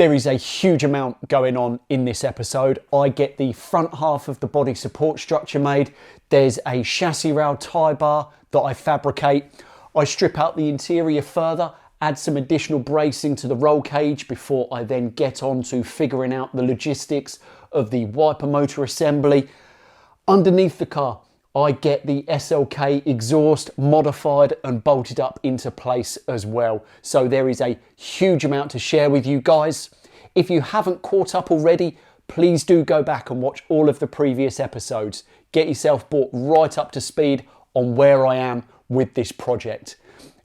There is a huge amount going on in this episode. I get the front half of the body support structure made. There's a chassis rail tie bar that I fabricate. I strip out the interior further, add some additional bracing to the roll cage before I then get on to figuring out the logistics of the wiper motor assembly. Underneath the car, I get the SLK exhaust modified and bolted up into place as well. So there is a huge amount to share with you guys. If you haven't caught up already, please do go back and watch all of the previous episodes. Get yourself brought right up to speed on where I am with this project.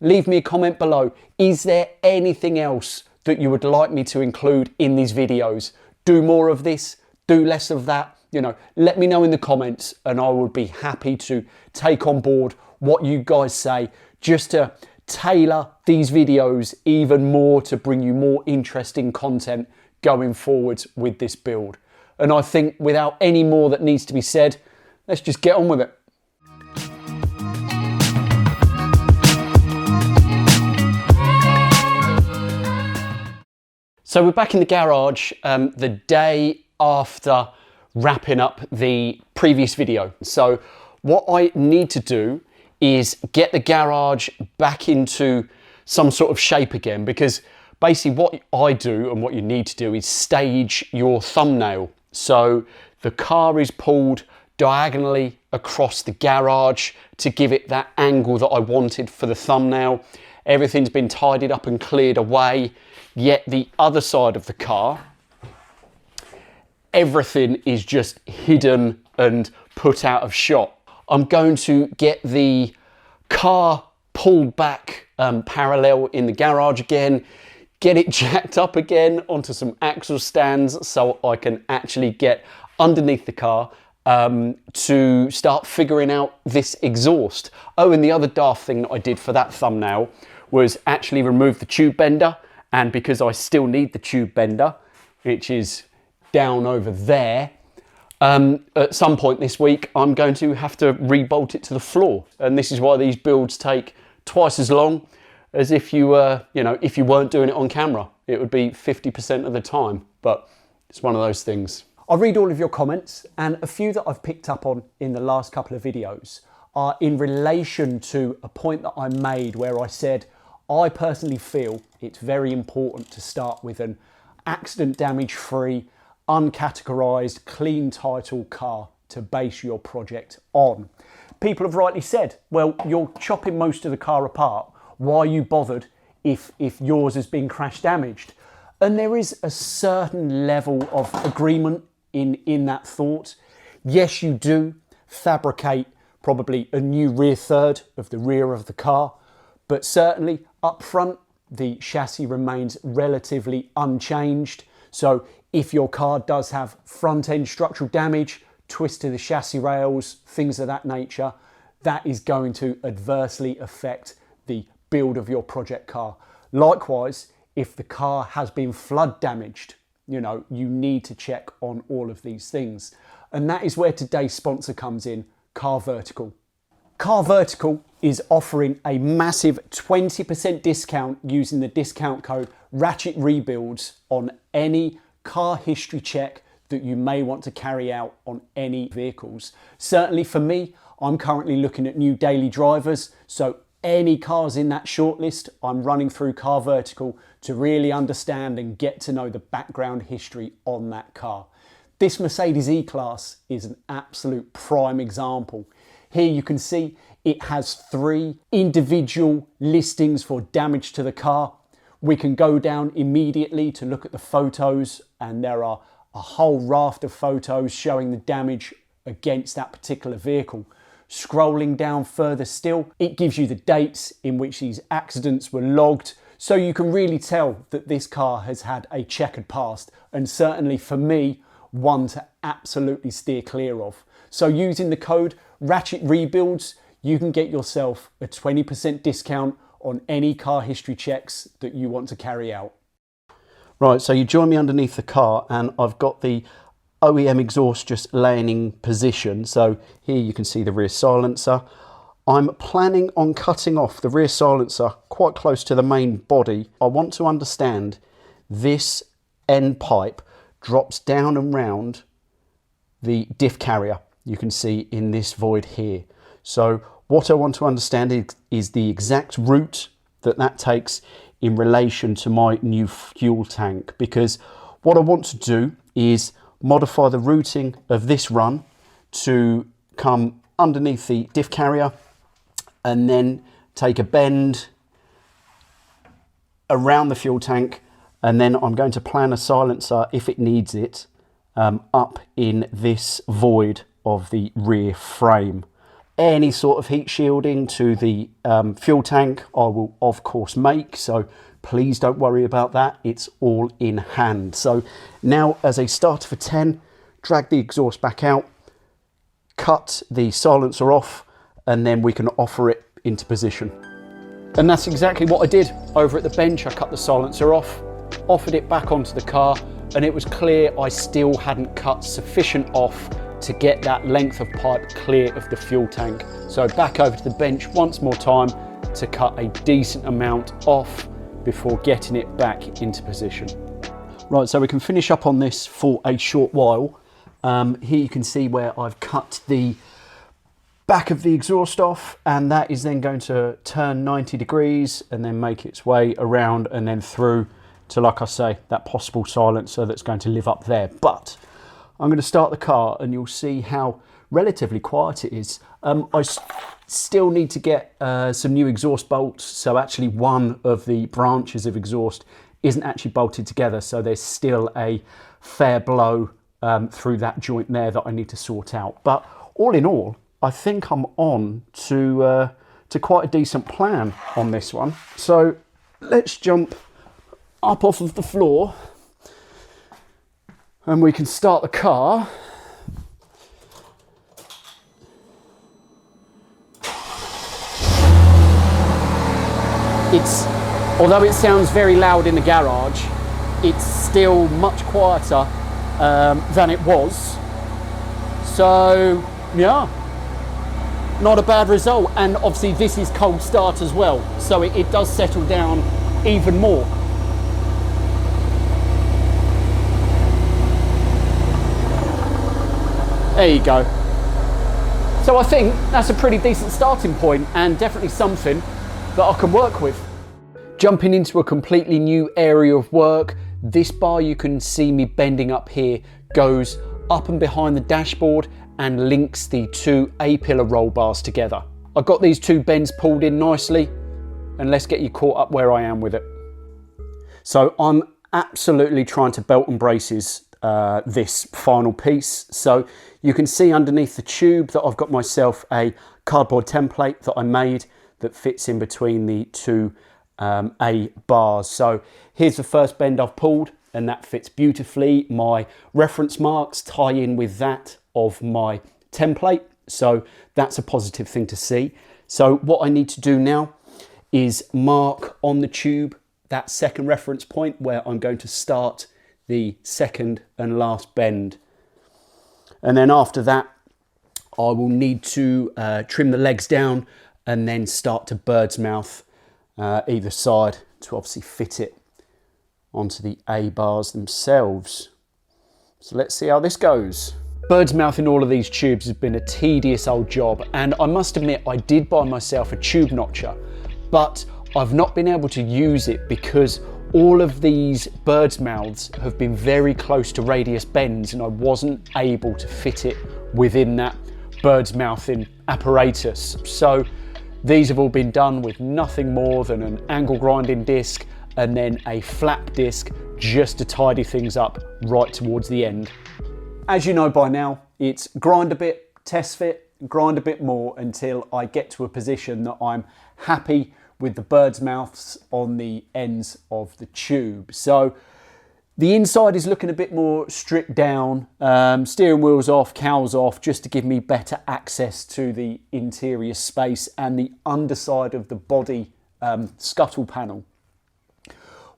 Leave me a comment below. Is there anything else that you would like me to include in these videos? Do more of this, do less of that. You know, let me know in the comments and I would be happy to take on board what you guys say, just to tailor these videos even more to bring you more interesting content going forwards with this build. And I think without any more that needs to be said, let's just get on with it. So we're back in the garage the day after wrapping up the previous video. So what I need to do is get the garage back into some sort of shape again, because basically what I do and what you need to do is stage your thumbnail. So the car is pulled diagonally across the garage to give it that angle that I wanted for the thumbnail. Everything's been tidied up and cleared away, yet the other side of the car, everything is just hidden and put out of shot. I'm going to get the car pulled back parallel in the garage again, get it jacked up again onto some axle stands so I can actually get underneath the car to start figuring out this exhaust. Oh, and the other daft thing that I did for that thumbnail was actually remove the tube bender, and because I still need the tube bender, which is down over there, at some point this week I'm going to have to rebolt it to the floor, and this is why these builds take twice as long as if you if you weren't doing it on camera. It would be 50% of the time, but it's one of those things. I'll read all of your comments, and a few that I've picked up on in the last couple of videos are in relation to a point that I made where I said I personally feel it's very important to start with an accident damage free, uncategorized, clean title car to base your project on. People have rightly said, well, you're chopping most of the car apart. Why are you bothered if yours has been crash damaged? And there is a certain level of agreement in that thought. Yes, you do fabricate probably a new rear third of the rear of the car, but certainly up front, the chassis remains relatively unchanged. So if your car does have front end structural damage, twist to the chassis rails, things of that nature, that is going to adversely affect the build of your project car. Likewise, if the car has been flood damaged, you need to check on all of these things. And that is where today's sponsor comes in, Car Vertical. Car Vertical is offering a massive 20% discount using the discount code Ratchet Rebuilds on any car history check that you may want to carry out on any vehicles. Certainly for me, I'm currently looking at new daily drivers, so any cars in that shortlist, I'm running through Car Vertical to really understand and get to know the background history on that car. This Mercedes E-Class is an absolute prime example. Here you can see it has 3 individual listings for damage to the car. We can go down immediately to look at the photos, and there are a whole raft of photos showing the damage against that particular vehicle. Scrolling down further still, it gives you the dates in which these accidents were logged, so you can really tell that this car has had a checkered past, and certainly for me, one to absolutely steer clear of. So using the code Ratchet Rebuilds, you can get yourself a 20% discount on any car history checks that you want to carry out. Right, so you join me underneath the car and I've got the OEM exhaust just laying in position. So here you can see the rear silencer. I'm planning on cutting off the rear silencer quite close to the main body. I want to understand this end pipe drops down and round the diff carrier you can see in this void here. So what I want to understand is the exact route that takes in relation to my new fuel tank, because what I want to do is modify the routing of this run to come underneath the diff carrier and then take a bend around the fuel tank, and then I'm going to plan a silencer, if it needs it, up in this void of the rear frame. Any sort of heat shielding to the fuel tank I will of course make, so please don't worry about that, it's all in hand. So now, as a starter for 10, drag the exhaust back out, cut the silencer off, and then we can offer it into position. And that's exactly what I did over at the bench. I cut the silencer off, offered it back onto the car, and it was clear I still hadn't cut sufficient off to get that length of pipe clear of the fuel tank. So back over to the bench once more time to cut a decent amount off before getting it back into position. Right, so we can finish up on this for a short while. Here you can see where I've cut the back of the exhaust off, and that is then going to turn 90 degrees and then make its way around and then through to, like I say, that possible silencer that's going to live up there. But I'm going to start the car and you'll see how relatively quiet it is. I still need to get some new exhaust bolts, so actually one of the branches of exhaust isn't actually bolted together, so there's still a fair blow through that joint there that I need to sort out. But all in all, I think I'm on to quite a decent plan on this one. So let's jump up off of the floor and we can start the car. Although it sounds very loud in the garage, it's still much quieter than it was. So yeah, not a bad result. And obviously this is cold start as well, so it does settle down even more. There you go. So I think that's a pretty decent starting point and definitely something that I can work with. Jumping into a completely new area of work, this bar you can see me bending up here goes up and behind the dashboard and links the two A-pillar roll bars together. I've got these two bends pulled in nicely, and let's get you caught up where I am with it. So I'm absolutely trying to belt and braces this final piece. So you can see underneath the tube that I've got myself a cardboard template that I made that fits in between the two A bars. So here's the first bend I've pulled, and that fits beautifully. My reference marks tie in with that of my template, so that's a positive thing to see. So what I need to do now is mark on the tube that second reference point where I'm going to start the second and last bend. And then after that, I will need to trim the legs down and then start to bird's mouth either side to obviously fit it onto the A bars themselves. So let's see how this goes. Bird's mouth in all of these tubes has been a tedious old job, and I must admit I did buy myself a tube notcher, but I've not been able to use it because all of these bird's mouths have been very close to radius bends and I wasn't able to fit it within that bird's mouthing apparatus. So these have all been done with nothing more than an angle grinding disc and then a flap disc just to tidy things up right towards the end. As you know by now, it's grind a bit, test fit, grind a bit more until I get to a position that I'm happy with the bird's mouths on the ends of the tube. So the inside is looking a bit more stripped down, steering wheels off, cowls off, just to give me better access to the interior space and the underside of the body scuttle panel.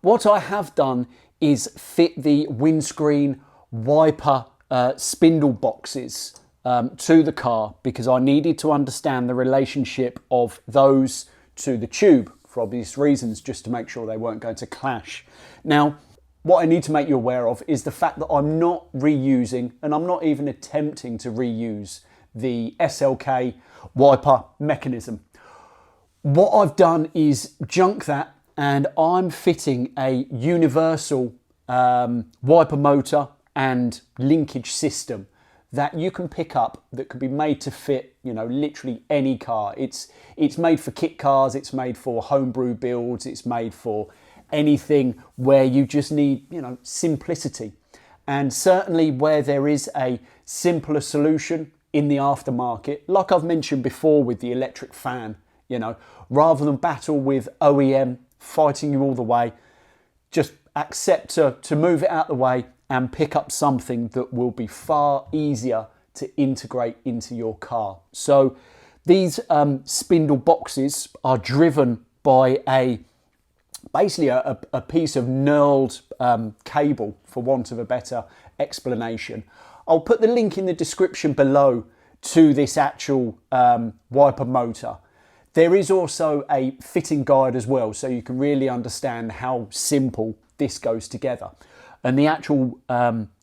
What I have done is fit the windscreen wiper spindle boxes to the car because I needed to understand the relationship of those to the tube for obvious reasons, just to make sure they weren't going to clash. Now, what I need to make you aware of is the fact that I'm not reusing, and I'm not even attempting to reuse, the SLK wiper mechanism. What I've done is junk that, and I'm fitting a universal wiper motor and linkage system that you can pick up, that can be made to fit, you know, literally any car. It's made for kit cars, it's made for homebrew builds, it's made for anything where you just need, you know, simplicity. And certainly where there is a simpler solution in the aftermarket, like I've mentioned before with the electric fan, you know, rather than battle with OEM fighting you all the way, just accept to move it out the way and pick up something that will be far easier to integrate into your car. So these spindle boxes are driven by basically a piece of knurled cable, for want of a better explanation. I'll put the link in the description below to this actual wiper motor. There is also a fitting guide as well, so you can really understand how simple this goes together. And the actual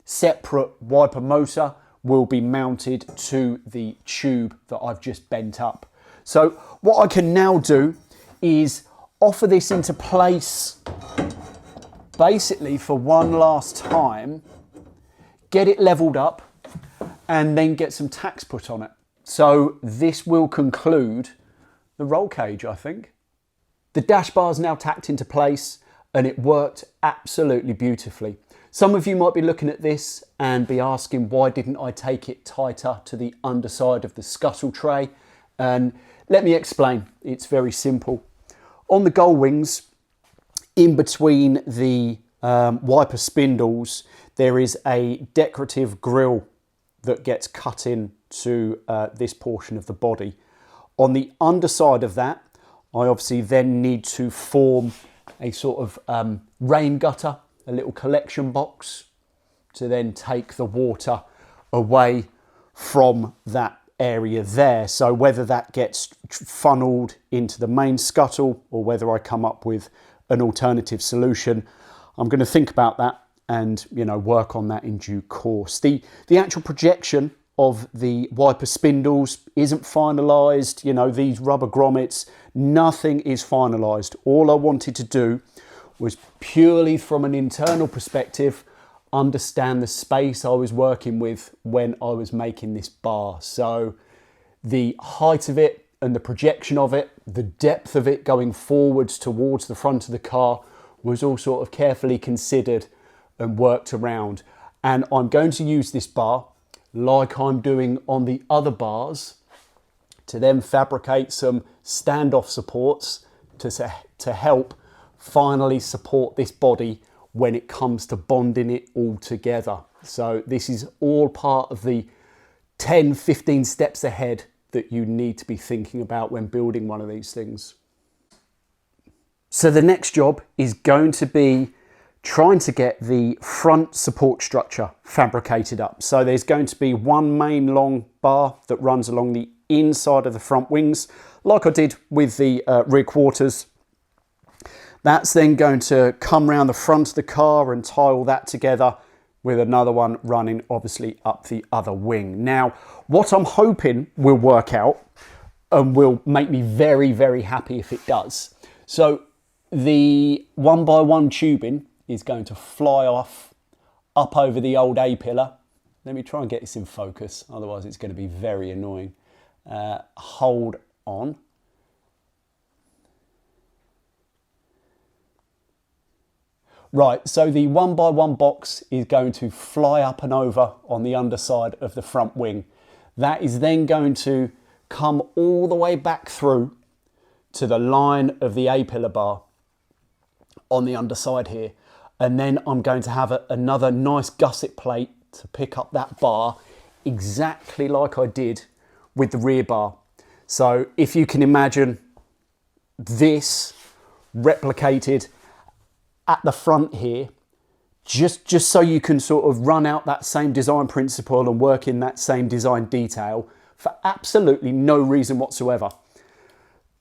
separate wiper motor will be mounted to the tube that I've just bent up. So what I can now do is offer this into place basically for one last time, get it leveled up, and then get some tacks put on it. So this will conclude the roll cage, I think. The dash bar is now tacked into place, and it worked absolutely beautifully. Some of you might be looking at this and be asking, why didn't I take it tighter to the underside of the scuttle tray? And let me explain. It's very simple. On the Gullwings, in between the wiper spindles, there is a decorative grille that gets cut into this portion of the body. On the underside of that, I obviously then need to form a sort of rain gutter, a little collection box, to then take the water away from that area there. So whether that gets funneled into the main scuttle or whether I come up with an alternative solution, I'm going to think about that and, you know, work on that in due course. The actual projection of the wiper spindles isn't finalised. You know, these rubber grommets, nothing is finalised. All I wanted to do was purely from an internal perspective, understand the space I was working with when I was making this bar. So the height of it and the projection of it, the depth of it going forwards towards the front of the car was all sort of carefully considered and worked around. And I'm going to use this bar like I'm doing on the other bars to then fabricate some standoff supports to help finally support this body when it comes to bonding it all together. So this is all part of the 10-15 steps ahead that you need to be thinking about when building one of these things. So the next job is going to be trying to get the front support structure fabricated up. So there's going to be one main long bar that runs along the inside of the front wings, like I did with the rear quarters. That's then going to come around the front of the car and tie all that together with another one running obviously up the other wing. Now, what I'm hoping will work out and will make me very, very happy if it does. So the 1x1 tubing is going to fly off up over the old A-pillar. Let me try and get this in focus, otherwise it's going to be very annoying. Hold on. Right, so the 1x1 box is going to fly up and over on the underside of the front wing. That is then going to come all the way back through to the line of the A-pillar bar on the underside here. And then I'm going to have another nice gusset plate to pick up that bar exactly like I did with the rear bar. So if you can imagine this replicated at the front here, just so you can sort of run out that same design principle and work in that same design detail for absolutely no reason whatsoever.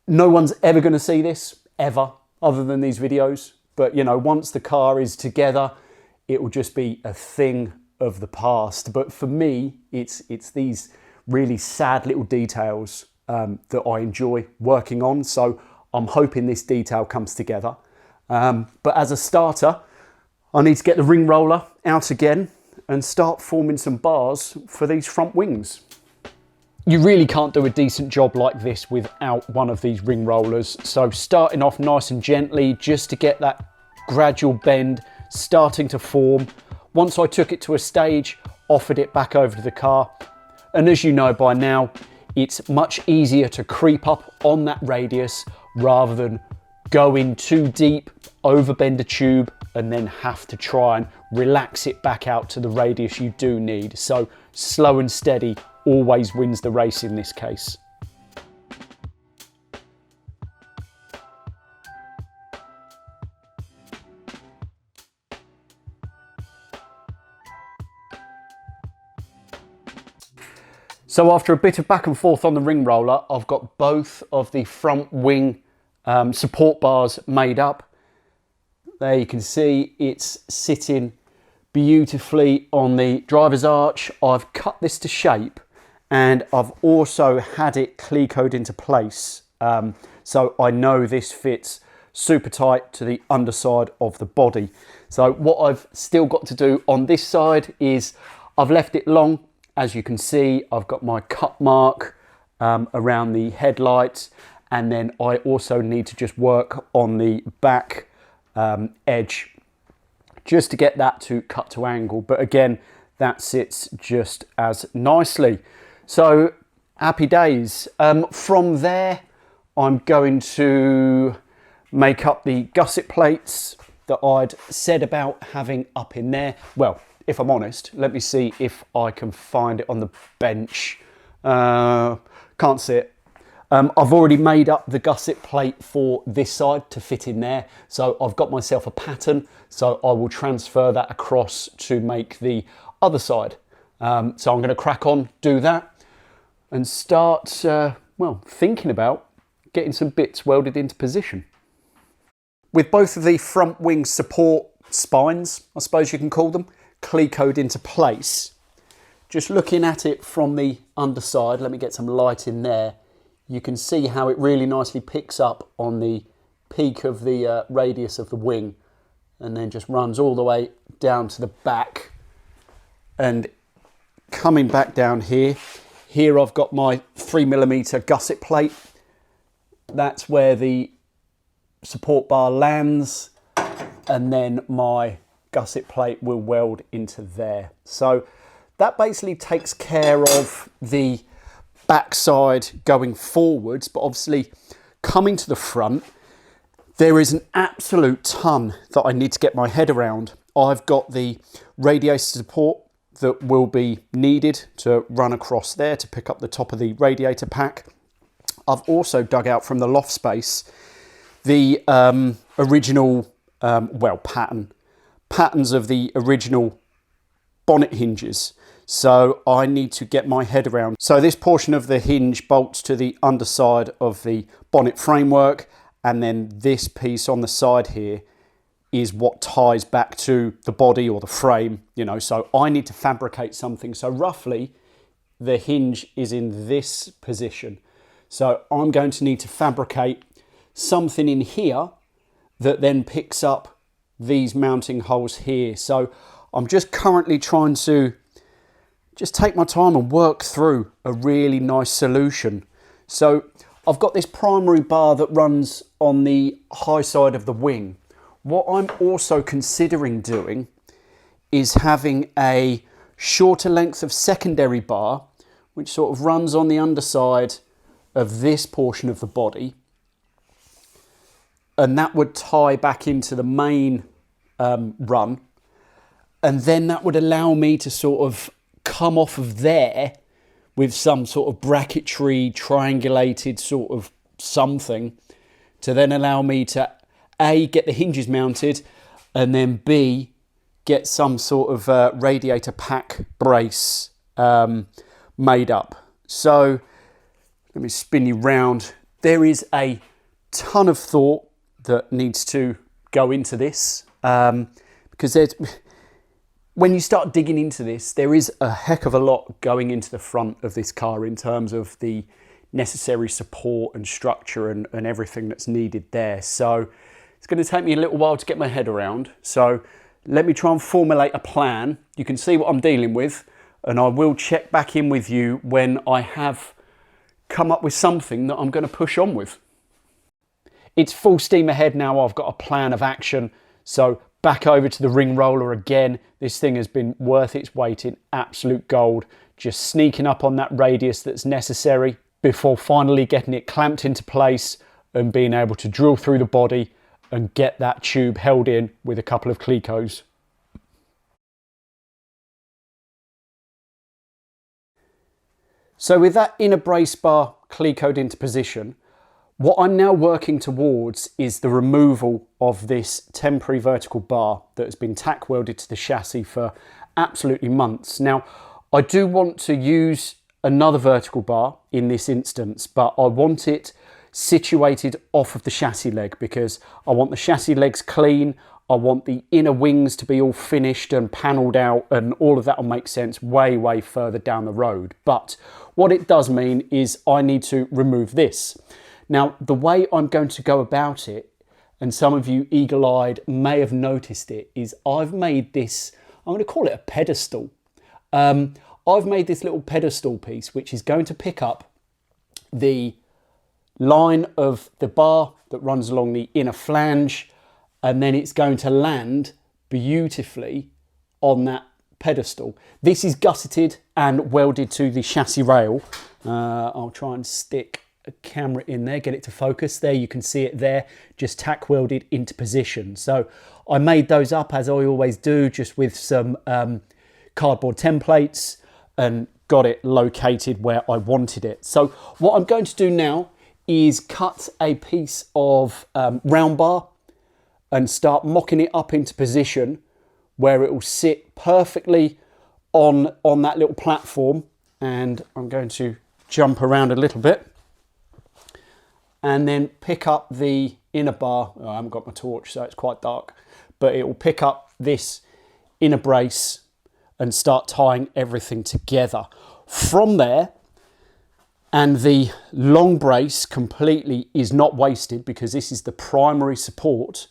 No one's ever going to see this, ever, other than these videos. But, you know, once the car is together, it will just be a thing of the past. But for me, it's these really sad little details that I enjoy working on. So I'm hoping this detail comes together. But as a starter, I need to get the ring roller out again and start forming some bars for these front wings. You really can't do a decent job like this without one of these ring rollers. So starting off nice and gently, just to get that gradual bend starting to form. Once I took it to a stage, offered it back over to the car. And as you know by now, it's much easier to creep up on that radius rather than go in too deep, overbend a tube, and then have to try and relax it back out to the radius you do need. So slow and steady always wins the race in this case. So after a bit of back and forth on the ring roller, I've got both of the front wing support bars made up. There you can see it's sitting beautifully on the driver's arch. I've cut this to shape and I've also had it clecoed into place. So I know this fits super tight to the underside of the body. So what I've still got to do on this side is I've left it long. As you can see, I've got my cut mark around the headlights, and then I also need to just work on the back edge just to get that to cut to angle. But again, that sits just as nicely. So happy days. From there, I'm going to make up the gusset plates that I'd said about having up in there. Well, if I'm honest, let me see if I can find it on the bench. Can't see it. I've already made up the gusset plate for this side to fit in there. So I've got myself a pattern. So I will transfer that across to make the other side. So I'm going to crack on, do that, and start, well, thinking about getting some bits welded into position. With both of the front wing support spines, I suppose you can call them, clecoed into place, just looking at it from the underside, let me get some light in there, you can see how it really nicely picks up on the peak of the radius of the wing, and then just runs all the way down to the back. And coming back down here I've got my 3mm gusset plate. That's where the support bar lands, and then my gusset plate will weld into there. So that basically takes care of the backside going forwards, but obviously coming to the front, there is an absolute ton that I need to get my head around. I've got the radiator support that will be needed to run across there to pick up the top of the radiator pack. I've also dug out from the loft space the original, well, patterns of the original bonnet hinges. So I need to get my head around. So this portion of the hinge bolts to the underside of the bonnet framework, and then this piece on the side here is what ties back to the body or the frame, you know. So I need to fabricate something. So roughly the hinge is in this position. So I'm going to need to fabricate something in here that then picks up these mounting holes here. So I'm just currently trying to just take my time and work through a really nice solution. So I've got this primary bar that runs on the high side of the wing. What I'm also considering doing is having a shorter length of secondary bar, which sort of runs on the underside of this portion of the body, and that would tie back into the main run, and then that would allow me to sort of come off of there with some sort of bracketry, triangulated sort of something, to then allow me to A, get the hinges mounted, and then B, get some sort of radiator pack brace made up. So let me spin you round. There is a ton of thought that needs to go into this, because When you start digging into this, there is a heck of a lot going into the front of this car in terms of the necessary support and structure and everything that's needed there. So it's going to take me a little while to get my head around. So let me try and formulate a plan. You can see what I'm dealing with, and I will check back in with you when I have come up with something that I'm going to push on with. It's full steam ahead now. I've got a plan of action. So back over to the ring roller again. This thing has been worth its weight in absolute gold. Just sneaking up on that radius that's necessary before finally getting it clamped into place and being able to drill through the body and get that tube held in with a couple of clecos. So with that inner brace bar clecoed into position, what I'm now working towards is the removal of this temporary vertical bar that has been tack welded to the chassis for absolutely months. Now, I do want to use another vertical bar in this instance, but I want it situated off of the chassis leg because I want the chassis legs clean. I want the inner wings to be all finished and panelled out, and all of that will make sense way further down the road. But what it does mean is I need to remove this. Now, the way I'm going to go about it, and some of you eagle-eyed may have noticed it, is I've made this, I'm going to call it a pedestal. I've made this little pedestal piece which is going to pick up the line of the bar that runs along the inner flange, and then it's going to land beautifully on that pedestal. This is gusseted and welded to the chassis rail. I'll try and stick a camera in there, get it to focus. There you can see it there, just tack welded into position. So I made those up as I always do, just with some cardboard templates, and got it located where I wanted it. So what I'm going to do now is cut a piece of round bar and start mocking it up into position where it will sit perfectly on that little platform. And I'm going to jump around a little bit and then pick up the inner bar. Oh, I haven't got my torch, so it's quite dark, but it will pick up this inner brace and start tying everything together. From there, and the long brace completely is not wasted because this is the primary support.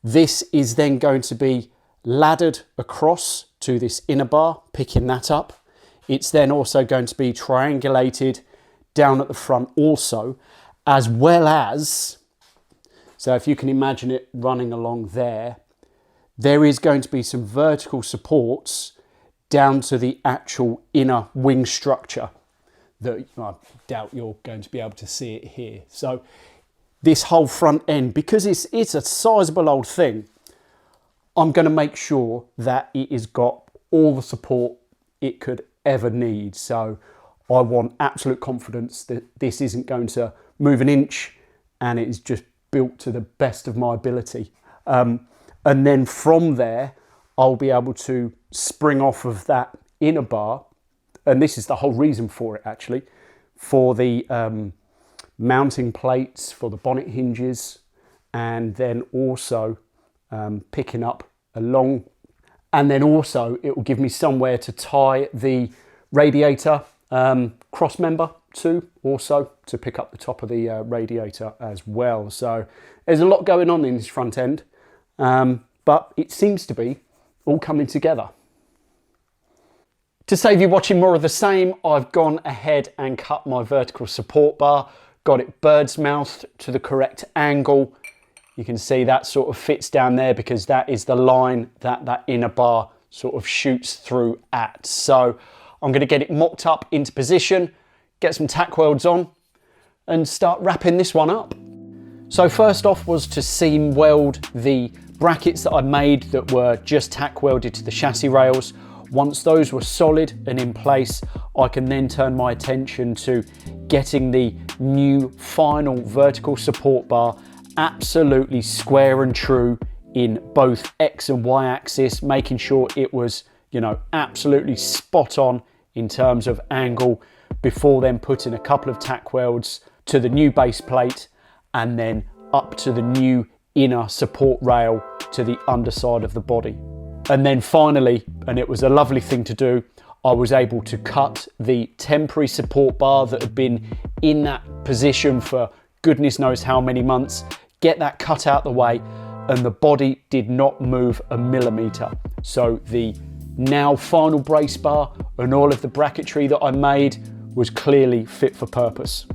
This is then going to be laddered across to this inner bar, picking that up. It's then also going to be triangulated down at the front also, as well as, so if you can imagine it running along there, there is going to be some vertical supports down to the actual inner wing structure that I doubt you're going to be able to see it here. So this whole front end, because it's a sizable old thing, I'm going to make sure that it has got all the support it could ever need. So I want absolute confidence that this isn't going to move an inch, and it is just built to the best of my ability. And then from there, I'll be able to spring off of that inner bar. And this is the whole reason for it, actually, for the mounting plates, for the bonnet hinges, and then also picking up along. And then also it will give me somewhere to tie the radiator cross member to, also to pick up the top of the radiator as well. So there's a lot going on in this front end, but it seems to be all coming together. To save you watching more of the same, I've gone ahead and cut my vertical support bar, got it bird's mouthed to the correct angle. You can see that sort of fits down there because that is the line that that inner bar sort of shoots through at. So I'm going to get it mocked up into position, get some tack welds on, and start wrapping this one up. So first off was to seam weld the brackets that I made that were just tack welded to the chassis rails. Once those were solid and in place, I can then turn my attention to getting the new final vertical support bar absolutely square and true in both X and Y axis, making sure it was, you know, absolutely spot on in terms of angle, before then putting a couple of tack welds to the new base plate and then up to the new inner support rail to the underside of the body. And then finally, and it was a lovely thing to do, I was able to cut the temporary support bar that had been in that position for goodness knows how many months, get that cut out the way, and the body did not move a millimetre. So the now final brace bar and all of the bracketry that I made was clearly fit for purpose.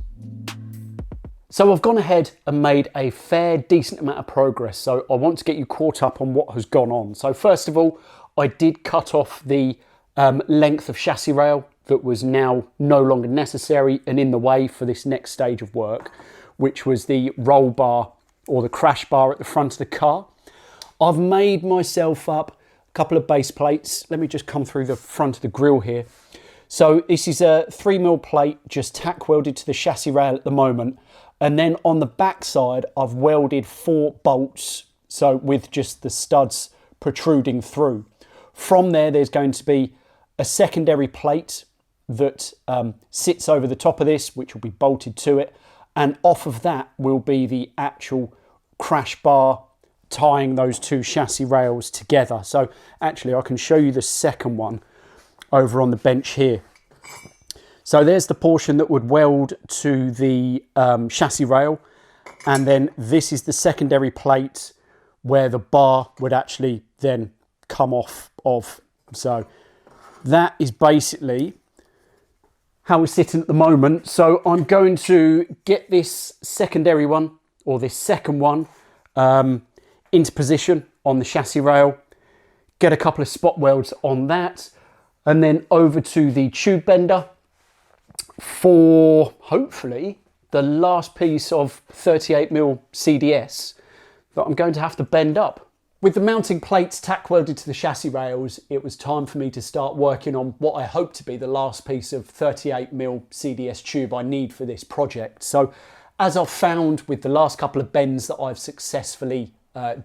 So I've gone ahead and made a fair decent amount of progress. So I want to get you caught up on what has gone on. So first of all, I did cut off the length of chassis rail that was now no longer necessary and in the way for this next stage of work, which was the roll bar or the crash bar at the front of the car. I've made myself up a couple of base plates. Let me just come through the front of the grille here. So this is a 3mm plate just tack welded to the chassis rail at the moment. And then on the back side, I've welded 4 bolts, so with just the studs protruding through. From there, there's going to be a secondary plate that sits over the top of this, which will be bolted to it. And off of that will be the actual crash bar tying those 2 chassis rails together. So actually, I can show you the second one over on the bench here. So there's the portion that would weld to the chassis rail, and then this is the secondary plate where the bar would actually then come off of. So that is basically how we're sitting at the moment. So I'm going to get this secondary one, or this second one, into position on the chassis rail, get a couple of spot welds on that, and then over to the tube bender for hopefully the last piece of 38mm CDS that I'm going to have to bend up. With the mounting plates tack welded to the chassis rails, it was time for me to start working on what I hope to be the last piece of 38mm CDS tube I need for this project. So as I've found with the last couple of bends that I've successfully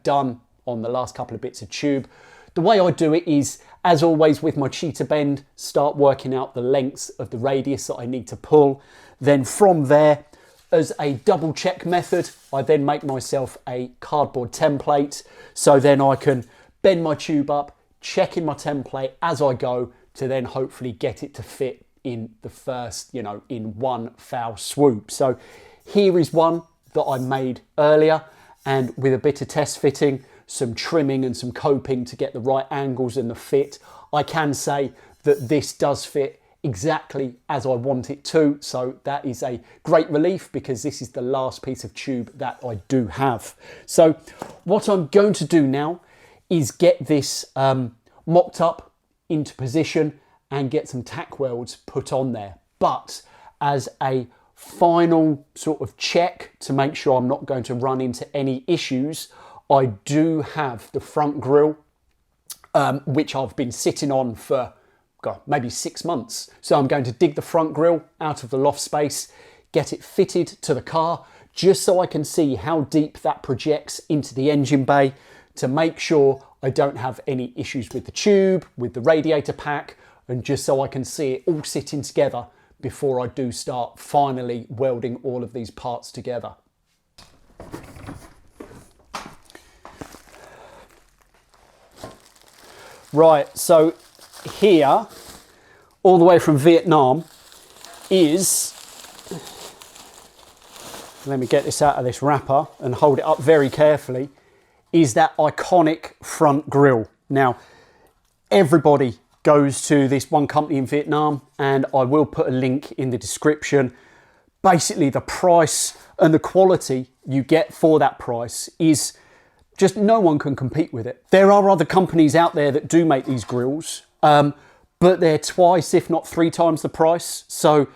done on the last couple of bits of tube, the way I do it is, as always with my cheater bend, start working out the lengths of the radius that I need to pull. Then from there, as a double check method, I then make myself a cardboard template. So then I can bend my tube up, check in my template as I go to then hopefully get it to fit in the first, in one foul swoop. So here is one that I made earlier, and with a bit of test fitting, some trimming and some coping to get the right angles and the fit, I can say that this does fit exactly as I want it to. So that is a great relief, because this is the last piece of tube that I do have. So what I'm going to do now is get this mocked up into position and get some tack welds put on there. But as a final sort of check to make sure I'm not going to run into any issues, I do have the front grille, which I've been sitting on for maybe 6 months. So I'm going to dig the front grille out of the loft space, get it fitted to the car, just so I can see how deep that projects into the engine bay, to make sure I don't have any issues with the tube, with the radiator pack, and just so I can see it all sitting together before I do start finally welding all of these parts together. Right, so here, all the way from Vietnam, is, let me get this out of this wrapper and hold it up very carefully, is that iconic front grille. Now, everybody goes to this one company in Vietnam, and I will put a link in the description. Basically, the price and the quality you get for that price is just, no one can compete with it. There are other companies out there that do make these grills, but they're twice, if not 3 times the price. So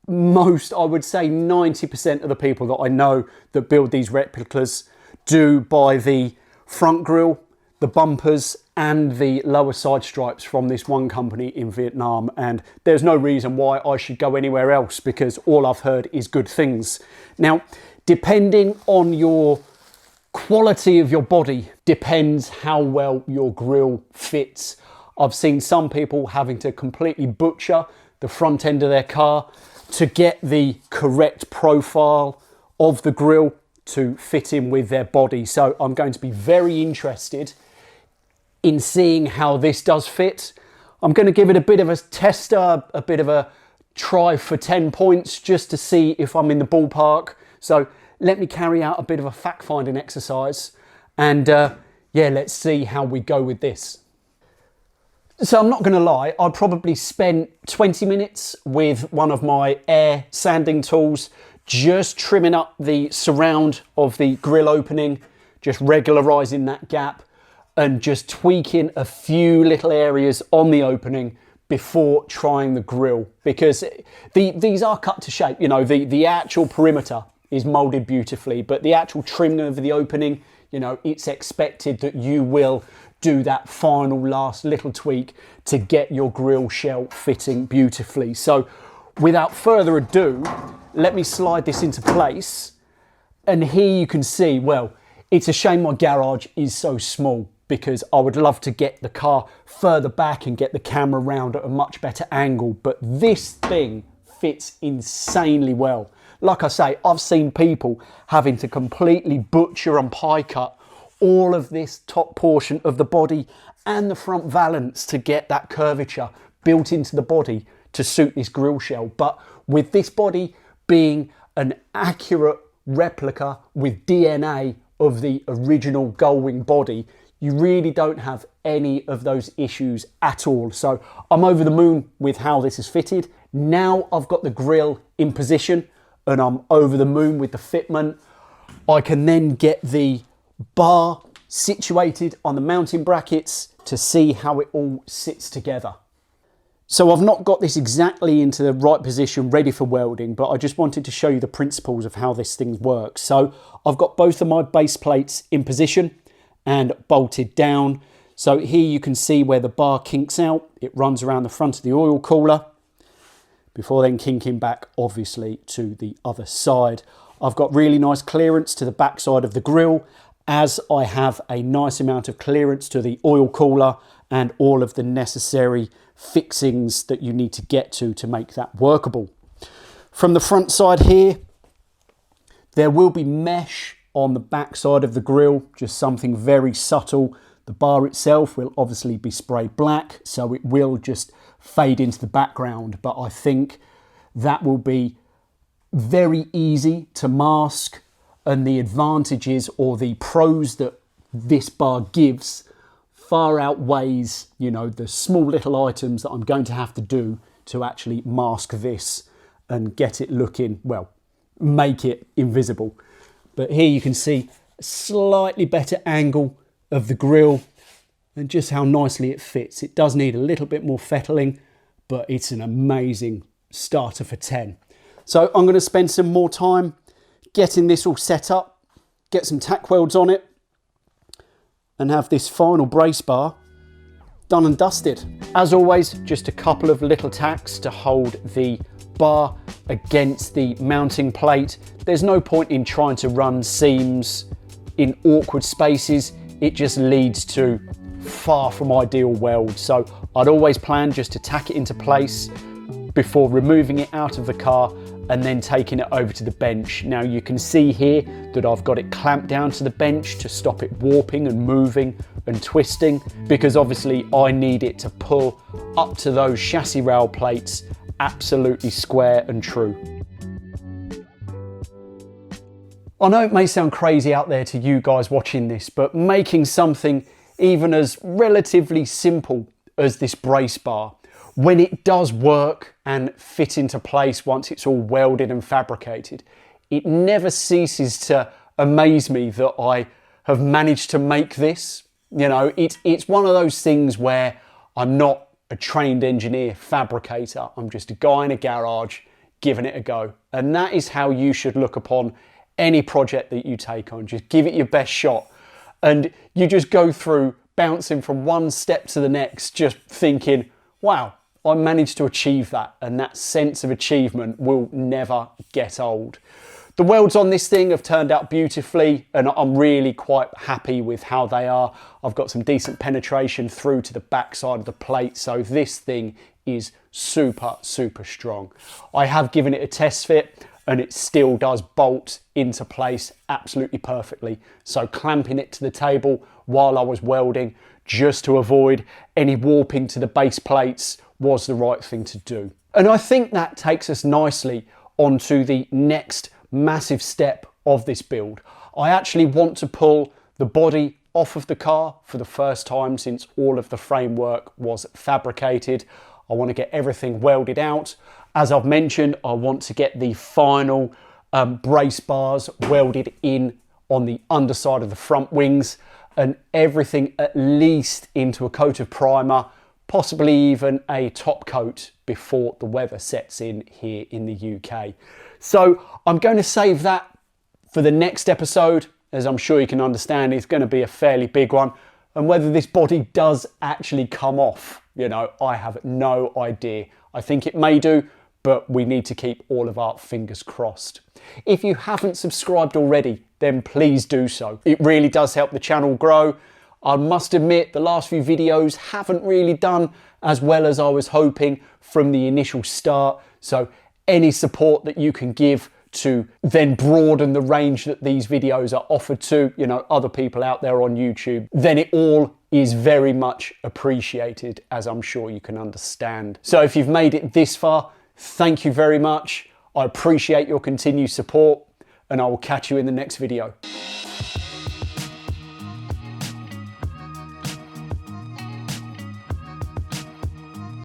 most, I would say 90% of the people that I know that build these replicas do buy the front grille, the bumpers, and the lower side stripes from this one company in Vietnam. And there's no reason why I should go anywhere else, because all I've heard is good things. Now, depending on your quality of your body, depends how well your grille fits. I've seen some people having to completely butcher the front end of their car to get the correct profile of the grille to fit in with their body. So I'm going to be very interested in seeing how this does fit. I'm going to give it a bit of a tester, a bit of a try for 10 points just to see if I'm in the ballpark. So let me carry out a bit of a fact-finding exercise and yeah, let's see how we go with this. So I'm not going to lie, I probably spent 20 minutes with one of my air sanding tools, just trimming up the surround of the grill opening, just regularising that gap and just tweaking a few little areas on the opening before trying the grill, because these are cut to shape. You know, the actual perimeter is moulded beautifully, but the actual trimming of the opening, you know, it's expected that you will do that final last little tweak to get your grill shell fitting beautifully. So without further ado, let me slide this into place. And here you can see, well, it's a shame my garage is so small, because I would love to get the car further back and get the camera round at a much better angle, but this thing fits insanely well. Like I say, I've seen people having to completely butcher and pie cut all of this top portion of the body and the front valance to get that curvature built into the body to suit this grill shell. But with this body being an accurate replica with DNA of the original Gullwing body, you really don't have any of those issues at all. So I'm over the moon with how this is fitted. Now I've got the grill in position and I'm over the moon with the fitment. I can then get the bar situated on the mounting brackets to see how it all sits together. So I've not got this exactly into the right position ready for welding, but I just wanted to show you the principles of how this thing works. So I've got both of my base plates in position and bolted down. So here you can see where the bar kinks out. It runs around the front of the oil cooler before then kinking back obviously to the other side. I've got really nice clearance to the back side of the grill, as I have a nice amount of clearance to the oil cooler and all of the necessary fixings that you need to get to make that workable. From the front side here, there will be mesh on the back side of the grill, just something very subtle. The bar itself will obviously be sprayed black, so it will just fade into the background, but I think that will be very easy to mask, and the advantages or the pros that this bar gives far outweighs, you know, the small little items that I'm going to have to do to actually mask this and get it looking, well, make it invisible. But here you can see a slightly better angle of the grill and just how nicely it fits. It does need a little bit more fettling, but it's an amazing starter for 10. So I'm going to spend some more time getting this all set up, get some tack welds on it, and have this final brace bar done and dusted. As always, just a couple of little tacks to hold the bar against the mounting plate. There's no point in trying to run seams in awkward spaces. It just leads to far from ideal weld. So I'd always plan just to tack it into place before removing it out of the car and then taking it over to the bench. Now you can see here that I've got it clamped down to the bench to stop it warping and moving and twisting, because obviously I need it to pull up to those chassis rail plates absolutely square and true. I know it may sound crazy out there to you guys watching this, but making something even as relatively simple as this brace bar, when it does work and fit into place once it's all welded and fabricated, it never ceases to amaze me that I have managed to make this. You know, it's one of those things where I'm not a trained engineer fabricator. I'm just a guy in a garage giving it a go. And that is how you should look upon any project that you take on. Just give it your best shot. And you just go through bouncing from one step to the next, just thinking, wow, I managed to achieve that, and that sense of achievement will never get old. The welds on this thing have turned out beautifully, and I'm really quite happy with how they are. I've got some decent penetration through to the back side of the plate, so this thing is super, super strong. I have given it a test fit, and it still does bolt into place absolutely perfectly. So clamping it to the table while I was welding just to avoid any warping to the base plates was the right thing to do. And I think that takes us nicely onto the next massive step of this build. I actually want to pull the body off of the car for the first time since all of the framework was fabricated. I want to get everything welded out. As I've mentioned, I want to get the final brace bars welded in on the underside of the front wings, and everything at least into a coat of primer, possibly even a top coat before the weather sets in here in the UK. So I'm going to save that for the next episode, as I'm sure you can understand it's going to be a fairly big one. And whether this body does actually come off, you know, I have no idea. I think it may do, but we need to keep all of our fingers crossed. If you haven't subscribed already, then please do so. It really does help the channel grow. I must admit, the last few videos haven't really done as well as I was hoping from the initial start. So any support that you can give to then broaden the range that these videos are offered to, you know, other people out there on YouTube, then it all is very much appreciated, as I'm sure you can understand. So if you've made it this far, thank you very much. I appreciate your continued support, and I will catch you in the next video.